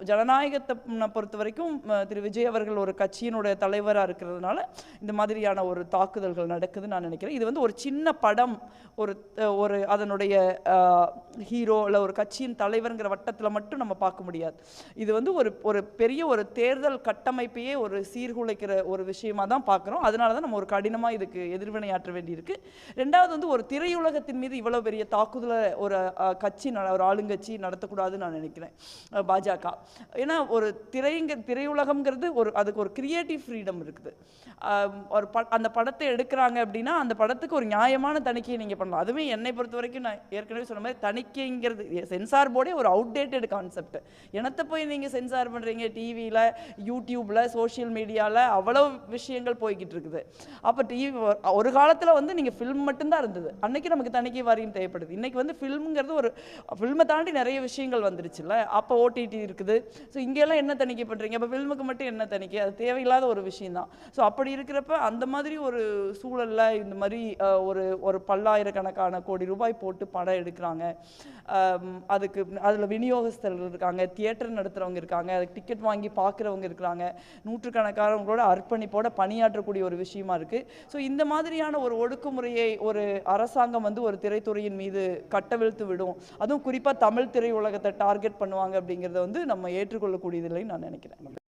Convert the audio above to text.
ஜனநாயகத்தை பொறுத்த வரைக்கும் திரு விஜய் அவர்கள் ஒரு கட்சியினுடைய தலைவராக இருக்கிறதுனால இந்த மாதிரியான ஒரு தாக்குதல்கள் நடக்குதுன்னு நான் நினைக்கிறேன். இது வந்து ஒரு சின்ன படம், ஒரு அதனுடைய ஹீரோ இல்லை ஒரு கட்சியின் தலைவருங்கிற வட்டத்தில் மட்டும் நம்ம பார்க்க முடியாது. இது வந்து ஒரு பெரிய ஒரு தேர்தல் கட்டமைப்பையே ஒரு சீர்குலைக்கிற ஒரு விஷயமா தான் பார்க்குறோம். அதனால தான் நம்ம ஒரு கடினமாக இதுக்கு எதிர்வினையாற்ற வேண்டியிருக்கு. ரெண்டாவது வந்து ஒரு திரையுலகத்தின் மீது இவ்வளோ பெரிய தாக்குதலை ஒரு கட்சி ஒரு ஆளுங்கட்சி நடத்தக்கூடாதுன்னு நான் நினைக்கிறேன் பாஜக. ஏன்னா ஒரு திரையுலகம்ங்கிறது அதுக்கு ஒரு கிரியேட்டிவ் ஃப்ரீடம் இருக்குது. அந்த படத்தை எடுக்கிறாங்க அப்படின்னா அந்த படத்துக்கு ஒரு நியாயமான தணிக்கையை நீங்கள் பண்ணலாம். அதுவே என்னை பொறுத்த வரைக்கும் நான் ஏற்கனவே சொன்ன மாதிரி தணிக்கைங்கிறது சென்சார் போர்டே ஒரு அவுடேட்டட் கான்செப்ட். என்னத்தை போய் நீங்கள் சென்சார் பண்ணுறீங்க? டிவியில், யூடியூப்பில், சோஷியல் மீடியாவில் அவ்வளோ விஷயங்கள் போய்கிட்டு இருக்குது. அப்போ ஒரு காலத்தில் வந்து நீங்கள் ஃபில்ம் மட்டும்தான் இருந்தது. அன்னைக்கு நமக்கு தணிக்கை வாரியம் தேவைப்படுது. இன்னைக்கு வந்து ஃபில்ம்ங்கிறது ஒரு ஃபில்மை தாண்டி நிறைய விஷயங்கள் வந்துருச்சுல்ல. அப்போ ஓடிடி இருக்குது. ஸோ இங்கெல்லாம் என்ன தணிக்கை பண்ணுறீங்க? அப்போ ஃபில்முக்கு மட்டும் என்ன தணிக்கை? அது தேவையில்லாத ஒரு விஷயம் தான். ஸோ அப்படி இருக்கிறப்ப அந்த மாதிரி ஒரு சூழலில் இந்த மாதிரி ஒரு பல்லாயிரக்கணக்கான கோடி ரூபாய் போட்டு படம் எடுக்கிறாங்க. அதில் விநியோகஸ்தர்கள் இருக்காங்க, தியேட்டர் நடத்துகிறவங்க இருக்காங்க, அதுக்கு டிக்கெட் வாங்கி பார்க்குறவங்க இருக்கிறாங்க, நூற்றுக்கணக்கானவங்களோட அர்ப்பணிப்போட பணியாற்றக்கூடிய ஒரு விஷயமா இருக்குது. ஸோ இந்த மாதிரியான ஒரு ஒடுக்குமுறையை ஒரு அரசாங்கம் வந்து ஒரு திரைத்துறையின் மீது கட்டவிழ்த்து விடும். அதுவும் குறிப்பாக தமிழ் திரையுலகத்தை டார்கெட் பண்ணுவாங்க அப்படிங்கிறத வந்து நம்ம ஏற்றுக்கொள்ளக்கூடியதில்லைன்னு நான் நினைக்கிறேன்.